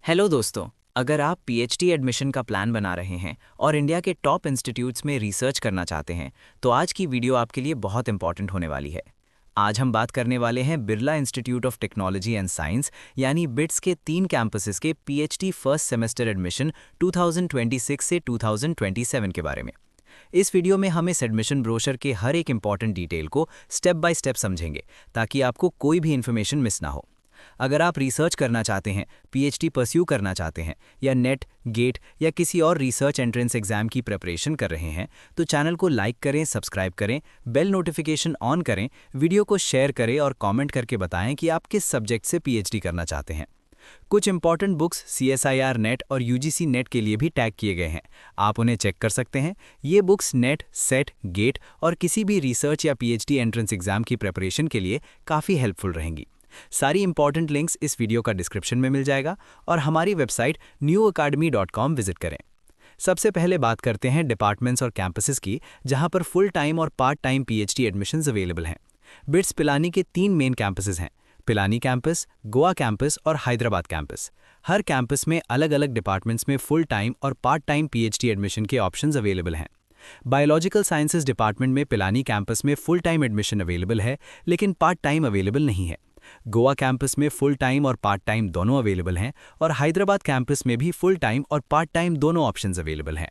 Hello दोस्तों। अगर आप पीएचडी एडमिशन का प्लान बना रहे हैं और इंडिया के टॉप इंस्टीट्यूट्स में रिसर्च करना चाहते हैं तो आज की वीडियो आपके लिए बहुत इंपॉर्टेंट होने वाली है। आज हम बात करने वाले हैं Birla institute of technology and science यानी बिट्स के 3 कैंपसेस के पीएचडी फर्स्ट सेमेस्टर एडमिशन 2026 से 2027 के बारे में। इस वीडियो में हम इस एडमिशन ब्रोशर के हर एक इंपॉर्टेंट डिटेल को स्टेप बाय स्टेप समझेंगे ताकि आपको कोई भी इन्फॉर्मेशन मिस ना हो। अगर आप रिसर्च करना चाहते हैं, पीएचडी परस्यू करना चाहते हैं या नेट, गेट या किसी और रिसर्च एंट्रेंस एग्जाम की प्रिपरेशन कर रहे हैं तो चैनल को लाइक करें, सब्सक्राइब करें, बेल नोटिफिकेशन ऑन करें, वीडियो को शेयर करें और कमेंट करके बताएं कि आप किस सब्जेक्ट से पीएचडी करना चाहते हैं। कुछ इंपॉर्टेंट बुक्स CSIR नेट और UGC नेट के लिए भी टैग किए गए हैं, आप उन्हें चेक कर सकते हैं। ये बुक्स नेट, सेट, गेट और किसी भी रिसर्च या पीएचडी एंट्रेंस एग्जाम की प्रिपरेशन के लिए काफ़ी हेल्पफुल रहेंगी। सारी इंपॉर्टेंट लिंक्स इस वीडियो का डिस्क्रिप्शन में मिल जाएगा और हमारी वेबसाइट newacademy.com विजिट करें। सबसे पहले बात करते हैं डिपार्टमेंट्स और कैंपसेस की, जहां पर फुल टाइम और part time PhD admissions available हैं। बिट्स पिलानी के 3 मेन कैंपसेस हैं, पिलानी कैंपस, गोवा कैंपस और हैदराबाद कैंपस। हर कैंपस में अलग अलग डिपार्टमेंट्स में फुल टाइम और पार्ट टाइम पीएचडी एडमिशन के ऑप्शंस अवेलेबल हैं। बायोलॉजिकल साइंसेज डिपार्टमेंट में पिलानी कैंपस में फुल टाइम एडमिशन अवेलेबल है लेकिन पार्ट टाइम अवेलेबल नहीं है। गोवा कैंपस में फुल टाइम और पार्ट टाइम दोनों अवेलेबल हैं और हैदराबाद कैंपस में भी फुल टाइम और पार्ट टाइम दोनों ऑप्शंस अवेलेबल हैं।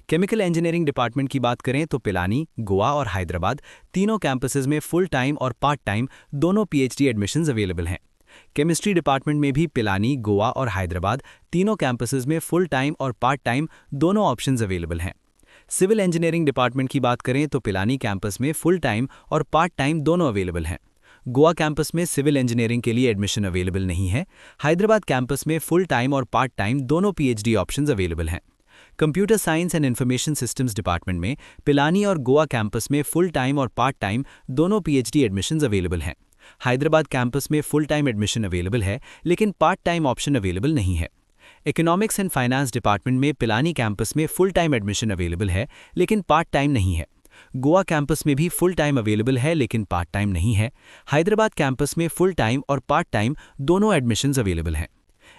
केमिकल इंजीनियरिंग डिपार्टमेंट की बात करें तो पिलानी, गोवा और हैदराबाद तीनों कैंपसेस में फुल टाइम और पार्ट टाइम दोनों पीएचडी एडमिशंस अवेलेबल हैं। केमिस्ट्री डिपार्टमेंट में भी पिलानी, गोवा और हैदराबाद तीनों कैंपसेस में फुल टाइम और पार्ट टाइम दोनों ऑप्शंस अवेलेबल हैं। सिविल इंजीनियरिंग डिपार्टमेंट की बात करें तो पिलानी कैंपस में फुल टाइम और पार्ट टाइम दोनों अवेलेबल हैं। गोवा कैंपस में सिविल इंजीनियरिंग के लिए एडमिशन अवेलेबल नहीं है। हैदराबाद कैंपस में फुल टाइम और पार्ट टाइम दोनों पीएचडी ऑप्शंस अवेलेबल हैं। Computer science and information systems department में पिलानी और गोवा कैंपस में फुल टाइम और पार्ट टाइम दोनों पीएचडी एडमिशंस अवेलेबल हैं। हैदराबाद कैंपस में फुल टाइम एडमिशन अवेलेबल है लेकिन पार्ट टाइम ऑप्शन अवेलेबल नहीं है। इकोनॉमिक्स एंड फाइनेंस डिपार्टमेंट में पिलानी कैंपस में फुल टाइम एडमिशन अवेलेबल है लेकिन पार्ट टाइम नहीं है। गोवा कैंपस में भी फुल टाइम अवेलेबल है लेकिन पार्ट टाइम नहीं है। हैदराबाद कैंपस में फुल टाइम और पार्ट टाइम दोनों एडमिशंस अवेलेबल हैं।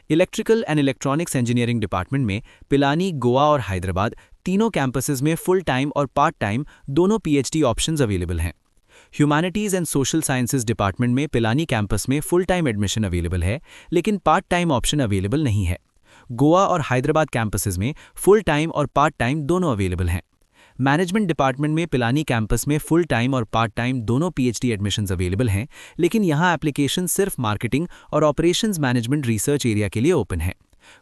Electrical and electronics engineering department में पिलानी, गोवा और हैदराबाद तीनों कैंपसेस में फुल टाइम और पार्ट टाइम दोनों पीएचडी ऑप्शंस अवेलेबल हैं। Humanities and social sciences department में पिलानी कैंपस में फुल टाइम एडमिशन अवेलेबल है लेकिन पार्ट टाइम ऑप्शन अवेलेबल नहीं है। गोवा और हैदराबाद कैंपसेस में फुल टाइम और पार्ट टाइम दोनों अवेलेबल हैं। मैनेजमेंट डिपार्टमेंट में पिलानी कैंपस में फुल टाइम और पार्ट टाइम दोनों पीएचडी एडमिशंस अवेलेबल हैं लेकिन यहां एप्लीकेशन सिर्फ मार्केटिंग और ऑपरेशंस मैनेजमेंट रिसर्च एरिया के लिए ओपन है।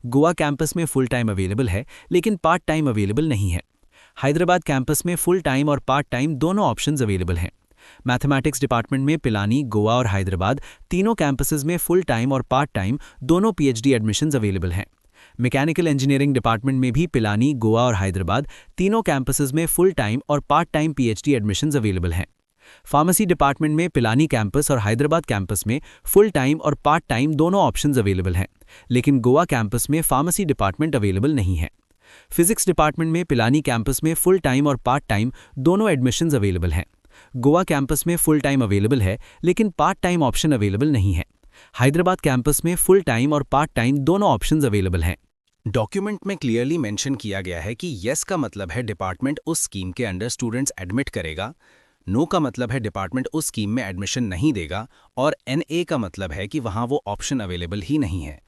गोवा कैंपस में फुल टाइम अवेलेबल है लेकिन पार्ट टाइम अवेलेबल नहीं है। हैदराबाद कैंपस में फुल टाइम और पार्ट टाइम दोनों ऑप्शंस अवेलेबल हैं। मैथमेटिक्स डिपार्टमेंट में पिलानी, गोवा और हैदराबाद तीनों कैंपसेस में फुल टाइम और पार्ट टाइम दोनों पीएचडी एडमिशंस अवेलेबल हैं। मैकेनिकल इंजीनियरिंग डिपार्टमेंट में भी पिलानी, गोवा और हैदराबाद तीनों कैंपसेस में फुल टाइम और part time PhD admissions available हैं। फार्मेसी डिपार्टमेंट में पिलानी कैंपस और हैदराबाद कैंपस में फुल टाइम और पार्ट टाइम दोनों ऑप्शंस अवेलेबल हैं लेकिन गोवा कैंपस में फार्मेसी डिपार्टमेंट अवेलेबल नहीं है। फिजिक्स डिपार्टमेंट में पिलानी कैंपस में फुल टाइम और पार्ट टाइम दोनों एडमिशंस अवेलेबल हैं। गोवा कैंपस में फुल टाइम अवेलेबल है लेकिन पार्ट टाइम ऑप्शन अवेलेबल नहीं है। हैदराबाद कैंपस में फुल टाइम और पार्ट टाइम दोनों ऑप्शंस अवेलेबल हैं। डॉक्यूमेंट में क्लियरली मेंशन किया गया है कि येस का मतलब है डिपार्टमेंट उस स्कीम के अंडर स्टूडेंट्स एडमिट करेगा, नो का मतलब है डिपार्टमेंट उस स्कीम में एडमिशन नहीं देगा और NA का मतलब है कि वहां वो ऑप्शन अवेलेबल ही नहीं है।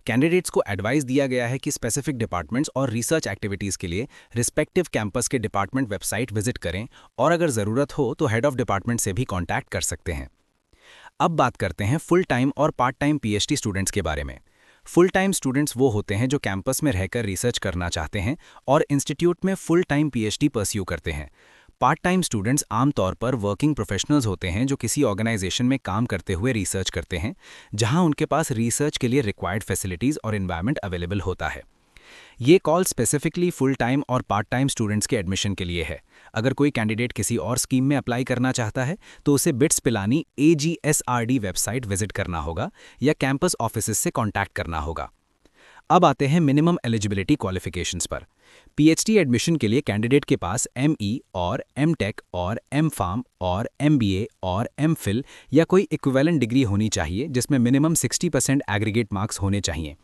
कैंडिडेट्स को एडवाइस दिया गया है कि स्पेसिफिक डिपार्टमेंट्स और रिसर्च एक्टिविटीज़ के लिए रिस्पेक्टिव कैंपस के डिपार्टमेंट वेबसाइट विजिट करें और अगर ज़रूरत हो तो हेड ऑफ डिपार्टमेंट से भी कॉन्टैक्ट कर सकते हैं। अब बात करते हैं फुल टाइम और पार्ट टाइम पीएचडी स्टूडेंट्स के बारे में। फुल टाइम स्टूडेंट्स वो होते हैं जो कैंपस में रहकर रिसर्च करना चाहते हैं और इंस्टीट्यूट में फुल टाइम पीएचडी परस्यू करते हैं। पार्ट टाइम स्टूडेंट्स आमतौर पर वर्किंग प्रोफेशनल्स होते हैं जो किसी ऑर्गेनाइजेशन में काम करते हुए रिसर्च करते हैं जहां उनके पास रिसर्च के लिए रिक्वायर्ड फैसिलिटीज़ और एनवायरनमेंट अवेलेबल होता है। ये कॉल स्पेसिफिकली फुल टाइम और पार्ट टाइम स्टूडेंट्स के एडमिशन के लिए है। अगर कोई कैंडिडेट किसी और स्कीम में अप्लाई करना चाहता है तो उसे bits Pilani AGSRD website visit करना होगा या कैंपस ऑफिसेज से कॉन्टैक्ट करना होगा। अब आते हैं मिनिमम एलिजिबिलिटी क्वालिफिकेशंस पर। पीएचडी एडमिशन के लिए कैंडिडेट के पास ME और MTech और MPharm और MBA और MPhil या कोई इक्विवेलेंट डिग्री होनी चाहिए जिसमें मिनिमम 60% एग्रीगेट मार्क्स होने चाहिए।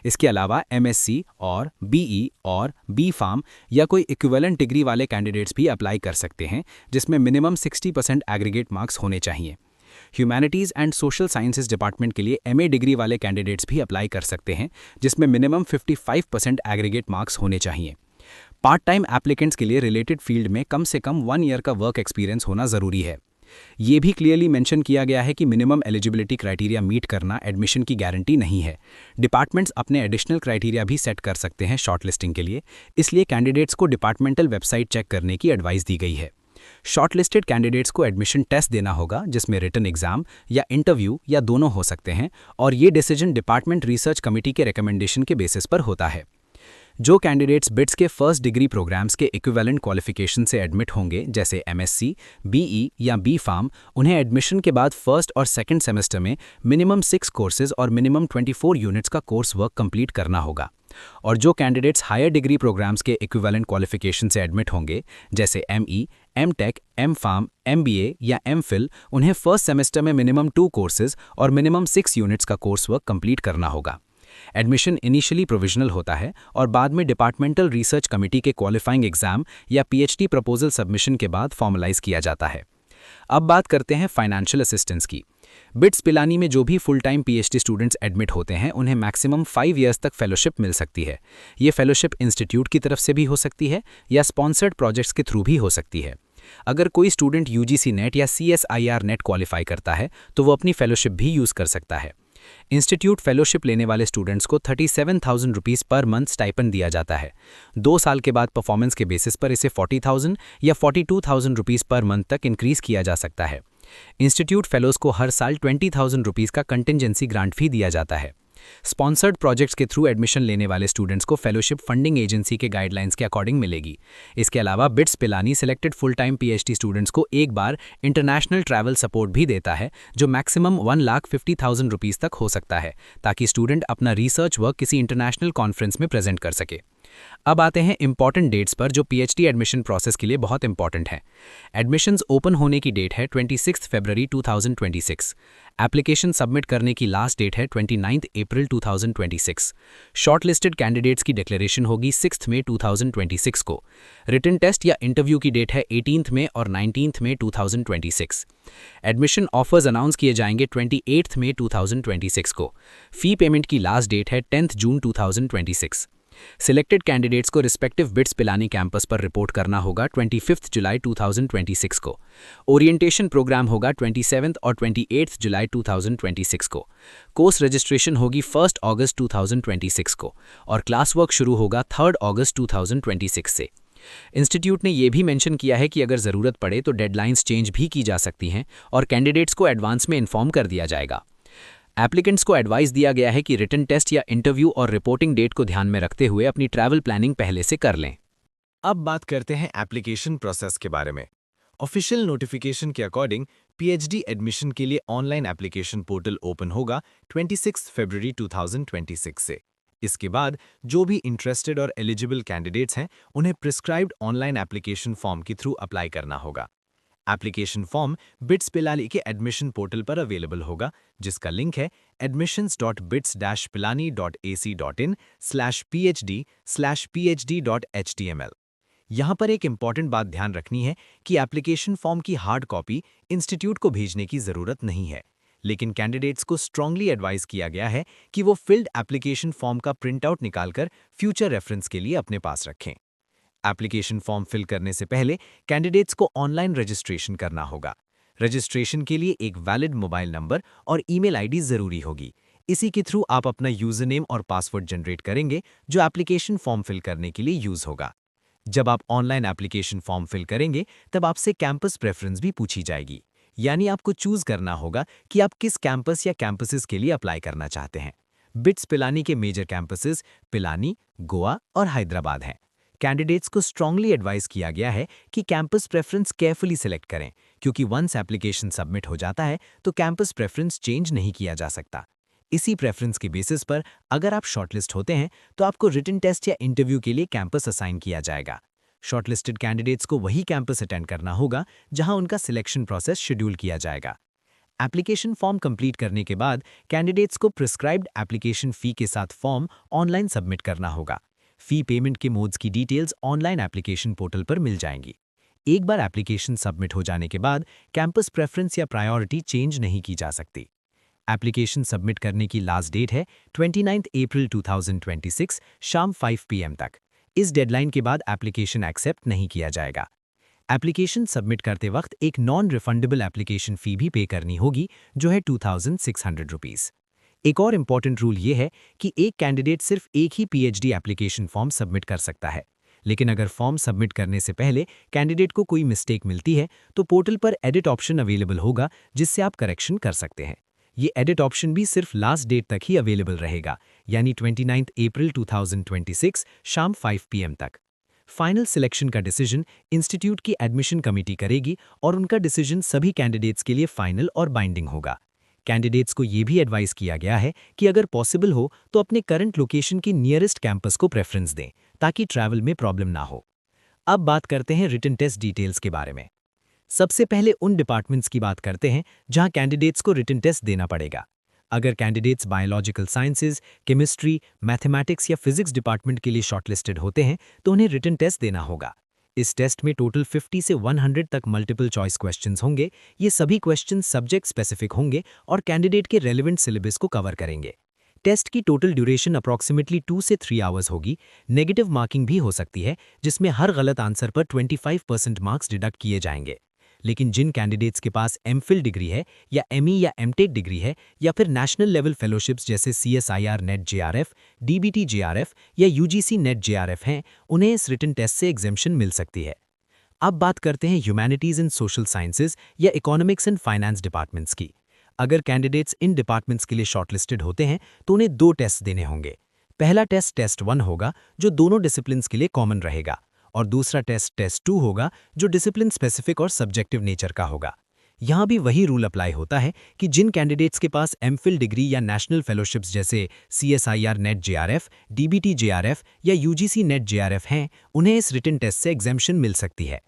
इसके अलावा एमएससी और बीई और बी फार्म या कोई इक्विवेलेंट डिग्री वाले कैंडिडेट्स भी अप्लाई कर सकते हैं, जिसमें मिनिमम 60% एग्रीगेट मार्क्स होने चाहिए। Humanities and social sciences department के लिए एमए डिग्री वाले कैंडिडेट्स भी अप्लाई कर सकते हैं, जिसमें मिनिमम 55% एग्रीगेट मार्क्स होने चाहिए। पार्ट टाइम एप्लीकेंट्स के लिए रिलेटेड फील्ड में कम से कम 1 ईयर का वर्क एक्सपीरियंस होना ज़रूरी है। ये भी क्लियरली मेंशन किया गया है कि मिनिमम एलिजिबिलिटी क्राइटेरिया मीट करना एडमिशन की गारंटी नहीं है। डिपार्टमेंट्स अपने एडिशनल क्राइटेरिया भी सेट कर सकते हैं शॉर्टलिस्टिंग के लिए, इसलिए कैंडिडेट्स को डिपार्टमेंटल वेबसाइट चेक करने की एडवाइस दी गई है। शॉर्टलिस्टेड कैंडिडेट्स को एडमिशन टेस्ट देना होगा, जिसमें रिटन एग्जाम या इंटरव्यू या दोनों हो सकते हैं, और ये डिसीजन डिपार्टमेंट रिसर्च कमेटी के रिकमेंडेशन के बेसिस पर होता है। जो कैंडिडेट्स बिट्स के फर्स्ट डिग्री प्रोग्राम्स के इक्विवेलेंट क्वालिफिकेशन से एडमिट होंगे, जैसे एमएससी, बीई या बी फार्म, उन्हें एडमिशन के बाद फर्स्ट और सेकंड सेमेस्टर में मिनिमम 6 कोर्सेज और मिनिमम 24 यूनिट्स का कोर्स वर्क कंप्लीट करना होगा। और जो कैंडिडेट्स हायर डिग्री प्रोग्राम्स के इक्विवेलेंट क्वालिफिकेशन से एडमिट होंगे, जैसे ME, MTech, M farm, MBA या एमफिल, उन्हें फर्स्ट सेमेस्टर में मिनिमम 2 कोर्सेज और मिनिमम 6 यूनिट्स का कोर्स वर्क कंप्लीट करना होगा। एडमिशन इनिशियली प्रोविजनल होता है और बाद में डिपार्टमेंटल रिसर्च कमेटी के क्वालिफाइंग एग्जाम या पीएचडी प्रपोजल सबमिशन के बाद फॉर्मलाइज किया जाता है। अब बात करते हैं फाइनेंशियल असिस्टेंस की। बिट्स पिलानी में जो भी full time PhD students admit होते हैं, उन्हें मैक्सिमम 5 ईयर्स तक फेलोशिप मिल सकती है। ये फेलोशिप इंस्टीट्यूट की तरफ से भी हो सकती है या स्पॉन्सर्ड प्रोजेक्ट्स के थ्रू भी हो सकती है। अगर कोई स्टूडेंट यूजीसी नेट या सीएसआईआर नेट क्वालिफाई करता है, तो वो अपनी फेलोशिप भी यूज़ कर सकता है। इंस्टीट्यूट फेलोशिप लेने वाले स्टूडेंट्स को 37,000 रुपीज़ पर मंथ स्टाइपेंड दिया जाता है। 2 साल के बाद परफॉर्मेंस के बेसिस पर इसे 40,000 या 42,000 रुपीज़ पर मंथ तक इंक्रीज किया जा सकता है। इंस्टीट्यूट फेलोज को हर साल 20,000 रुपीज़ का कंटिजेंसी ग्रांट भी दिया जाता है। स्पॉन्सर्ड प्रोजेक्ट्स के थ्रू एडमिशन लेने वाले स्टूडेंट्स को फेलोशिप फंडिंग एजेंसी के गाइडलाइंस के अकॉर्डिंग मिलेगी। इसके अलावा bits Pilani selected full time PhD students को एक बार इंटरनेशनल ट्रैवल सपोर्ट भी देता है, जो मैक्सिमम 1,50,000 रुपीज़ तक हो सकता है, ताकि स्टूडेंट अपना रिसर्च वर्क किसी इंटरनेशनल कॉन्फ्रेंस में प्रेजेंट कर सके। अब आते हैं इंपॉर्टेंट डेट्स पर, जो पीएचडी एडमिशन प्रोसेस के लिए बहुत इंपॉर्टेंट है। एडमिशन्स ओपन होने की डेट है 26 फरवरी 2026। एप्लीकेशन सबमिट करने की लास्ट डेट है 29 अप्रैल 2026। शॉर्टलिस्टेड कैंडिडेट्स की डिक्लेरेशन होगी 6 मई 2026 को। रिटन टेस्ट या इंटरव्यू की डेट है 18 मई और 19 मई 2026। एडमिशन ऑफर्स अनाउंस किए जाएंगे 28 मई 2026 को। फी पेमेंट की लास्ट डेट है 10 जून 2026। सिलेक्टेड कैंडिडेट्स को रिस्पेक्टिव बिट्स पिलानी कैंपस पर रिपोर्ट करना होगा 25 जुलाई 2026 को। ओरिएंटेशन प्रोग्राम होगा 27 और 28 जुलाई 2026 को। कोर्स रजिस्ट्रेशन होगी 1 अगस्त 2026 को और क्लास वर्क शुरू होगा 3 अगस्त 2026 से। इंस्टीट्यूट ने यह भी मेंशन किया है कि अगर ज़रूरत पड़े तो डेडलाइंस चेंज भी की जा सकती हैं और कैंडिडेट्स को एडवांस में इन्फॉर्म कर दिया जाएगा। एप्लीकेंट्स को एडवाइस दिया गया है कि रिटन टेस्ट या इंटरव्यू और रिपोर्टिंग डेट को ध्यान में रखते हुए अपनी ट्रैवल प्लानिंग पहले से कर लें। अब बात करते हैं एप्लीकेशन प्रोसेस के बारे में। ऑफिशियल नोटिफिकेशन के अकॉर्डिंग पीएचडी एडमिशन के लिए ऑनलाइन एप्लीकेशन पोर्टल ओपन होगा 26 फरवरी 2026 से। इसके बाद जो भी इंटरेस्टेड और एलिजिबल कैंडिडेट्स हैं, उन्हें प्रिस्क्राइब्ड ऑनलाइन एप्लीकेशन फॉर्म के थ्रू अप्लाई करना होगा। एप्लीकेशन फॉर्म बिट्स पिलानी के एडमिशन पोर्टल पर अवेलेबल होगा, जिसका लिंक है admissions.bits-pilani.ac.in/phd/phd.html। यहाँ पर एक इंपॉर्टेंट बात ध्यान रखनी है कि एप्लीकेशन फॉर्म की हार्ड कॉपी इंस्टीट्यूट को भेजने की ज़रूरत नहीं है, लेकिन कैंडिडेट्स को स्ट्रांगली एडवाइस किया गया है कि वो फिल्ड एप्लीकेशन फॉर्म का प्रिंटआउट निकालकर फ्यूचर रेफरेंस के लिए अपने पास रखें। एप्लीकेशन फॉर्म फिल करने से पहले कैंडिडेट्स को ऑनलाइन रजिस्ट्रेशन करना होगा। रजिस्ट्रेशन के लिए एक वैलिड मोबाइल नंबर और ईमेल आईडी ज़रूरी होगी। इसी के थ्रू आप अपना यूज़र नेम और पासवर्ड जनरेट करेंगे, जो एप्लीकेशन फॉर्म फिल करने के लिए यूज़ होगा। जब आप ऑनलाइन एप्लीकेशन फॉर्म फिल करेंगे, तब आपसे कैंपस प्रेफरेंस भी पूछी जाएगी, यानी आपको चूज़ करना होगा कि आप किस कैंपस या कैंपसेस के लिए अप्लाई करना चाहते हैं। बिट्स पिलानी के मेजर कैंपसेस पिलानी, गोवा और हैदराबाद हैं। कैंडिडेट्स को स्ट्रांगली एडवाइस किया गया है कि कैंपस प्रेफरेंस केयरफुली सिलेक्ट करें, क्योंकि वंस एप्लीकेशन सबमिट हो जाता है तो कैंपस प्रेफरेंस चेंज नहीं किया जा सकता। इसी प्रेफरेंस के बेसिस पर अगर आप शॉर्टलिस्ट होते हैं तो आपको रिटन टेस्ट या इंटरव्यू के लिए कैंपस असाइन किया जाएगा। शॉर्टलिस्टेड कैंडिडेट्स को वही कैंपस अटेंड करना होगा जहां उनका सिलेक्शन प्रोसेस शेड्यूल किया जाएगा। एप्लीकेशन फॉर्म कंप्लीट करने के बाद कैंडिडेट्स को प्रिस्क्राइब्ड एप्लीकेशन फ़ी के साथ फॉर्म ऑनलाइन सबमिट करना होगा। फ़ी पेमेंट के मोड्स की डिटेल्स ऑनलाइन एप्लीकेशन पोर्टल पर मिल जाएंगी। एक बार एप्लीकेशन सबमिट हो जाने के बाद कैंपस प्रेफरेंस या प्रायोरिटी चेंज नहीं की जा सकती। एप्लीकेशन सबमिट करने की लास्ट डेट है 29 अप्रैल 2026 शाम 5 PM तक। इस डेडलाइन के बाद एप्लीकेशन एक्सेप्ट नहीं किया जाएगा। एप्लीकेशन सबमिट करते वक्त एक नॉन रिफंडेबल एप्लीकेशन फ़ी भी पे करनी होगी, जो है 2600 रुपीज़। एक और इम्पॉर्टेंट रूल ये है कि एक कैंडिडेट सिर्फ एक ही PhD एप्लीकेशन फॉर्म सबमिट कर सकता है। लेकिन अगर फॉर्म सबमिट करने से पहले कैंडिडेट को कोई मिस्टेक मिलती है तो पोर्टल पर एडिट ऑप्शन अवेलेबल होगा, जिससे आप करेक्शन कर सकते हैं। ये एडिट ऑप्शन भी सिर्फ लास्ट डेट तक ही अवेलेबल रहेगा, यानी 29 अप्रैल 2026 शाम 5 PM तक। फाइनल सिलेक्शन का डिसीजन इंस्टीट्यूट की एडमिशन कमेटी करेगी और उनका डिसीजन सभी कैंडिडेट्स के लिए फाइनल और बाइंडिंग होगा। कैंडिडेट्स को ये भी एडवाइस किया गया है कि अगर पॉसिबल हो तो अपने करंट लोकेशन की नियरेस्ट कैंपस को प्रेफरेंस दें, ताकि ट्रैवल में प्रॉब्लम ना हो। अब बात करते हैं रिटन टेस्ट डिटेल्स के बारे में। सबसे पहले उन डिपार्टमेंट्स की बात करते हैं जहां कैंडिडेट्स को रिटन टेस्ट देना पड़ेगा। अगर candidates biological sciences, chemistry, mathematics या फिजिक्स डिपार्टमेंट के लिए शॉर्टलिस्टेड होते हैं तो उन्हें रिटन टेस्ट देना होगा। इस टेस्ट में टोटल 50 से 100 तक मल्टीपल चॉइस क्वेश्चंस होंगे। ये सभी क्वेश्चंस सब्जेक्ट स्पेसिफिक होंगे और कैंडिडेट के रेलेवेंट सिलेबस को कवर करेंगे। टेस्ट की टोटल ड्यूरेशन अप्रॉक्सीमेटली 2 से 3 आवर्स होगी। नेगेटिव मार्किंग भी हो सकती है, जिसमें हर गलत आंसर पर 25% मार्क्स डिडक्ट किए जाएंगे। लेकिन जिन कैंडिडेट्स के पास एमफिल डिग्री है या एमई या एमटेक डिग्री है या फिर नेशनल लेवल फेलोशिप्स जैसे CSIR net JRF, DBT JRF या UGC नेट JRF हैं, उन्हें इस रिटन टेस्ट से एग्जेम्पशन मिल सकती है। अब बात करते हैं ह्यूमैनिटीज़ एंड सोशल साइंसेज या इकोनॉमिक्स एंड फाइनेंस डिपार्टमेंट्स की। अगर कैंडिडेट्स इन डिपार्टमेंट्स के लिए शॉर्टलिस्टेड होते हैं तो उन्हें 2 टेस्ट देने होंगे। पहला टेस्ट टेस्ट 1 होगा, जो दोनों डिसिप्लिन्स के लिए कॉमन रहेगा, और दूसरा टेस्ट टेस्ट 2 होगा, जो डिसिप्लिन स्पेसिफिक और सब्जेक्टिव नेचर का होगा। यहाँ भी वही रूल अप्लाई होता है कि जिन कैंडिडेट्स के पास एमफिल डिग्री या नेशनल फेलोशिप्स जैसे CSIR net JRF, DBT JRF या UGC नेट JRF हैं, उन्हें इस रिटन टेस्ट से एग्जेम्पशन मिल सकती है।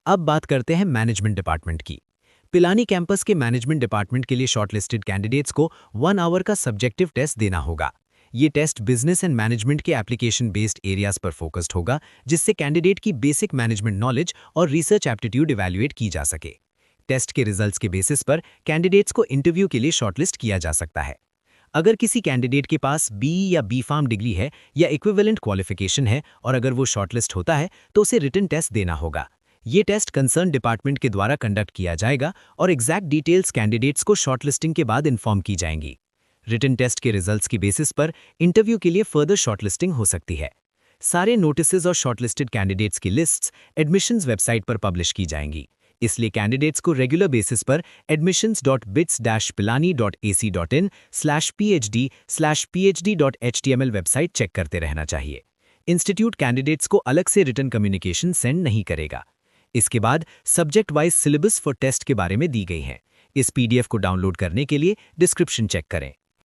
अब बात करते हैं मैनेजमेंट डिपार्टमेंट की। पिलानी कैंपस के मैनेजमेंट डिपार्टमेंट के लिए शॉर्टलिस्टेड कैंडिडेट्स को 1 आवर का सब्जेक्टिव टेस्ट देना होगा। ये टेस्ट बिजनेस एंड मैनेजमेंट के एप्लीकेशन बेस्ड एरियाज पर फोकस्ड होगा, जिससे कैंडिडेट की बेसिक मैनेजमेंट नॉलेज और रिसर्च एप्टीट्यूड इवैल्यूएट की जा सके। टेस्ट के रिजल्ट्स के बेसिस पर कैंडिडेट्स को इंटरव्यू के लिए शॉर्टलिस्ट किया जा सकता है। अगर किसी कैंडिडेट के पास BE या B.Pharm डिग्री है या इक्विवेलेंट क्वालिफिकेशन है और अगर वो शॉर्टलिस्ट होता है तो उसे रिटन टेस्ट देना होगा। ये टेस्ट कंसर्न डिपार्टमेंट के द्वारा कंडक्ट किया जाएगा और एग्जैक्ट डिटेल्स कैंडिडेट्स को शॉर्टलिस्टिंग के बाद इन्फॉर्म की जाएंगी। रिटन टेस्ट के रिजल्ट्स की बेसिस पर इंटरव्यू के लिए फर्दर शॉर्टलिस्टिंग हो सकती है। सारे नोटिसेज और शॉर्टलिस्टेड कैंडिडेट्स की लिस्ट्स एडमिशंस वेबसाइट पर पब्लिश की जाएंगी, इसलिए कैंडिडेट्स को रेगुलर बेसिस पर admissions.bits-pilani.ac.in/phd/phd.html वेबसाइट चेक करते रहना चाहिए। इंस्टीट्यूट कैंडिडेट्स को अलग से रिटन कम्युनिकेशन सेंड नहीं करेगा। इसके बाद subject wise syllabus for test के बारे में दी गई है। इस PDF को डाउनलोड करने के लिए डिस्क्रिप्शन चेक करें।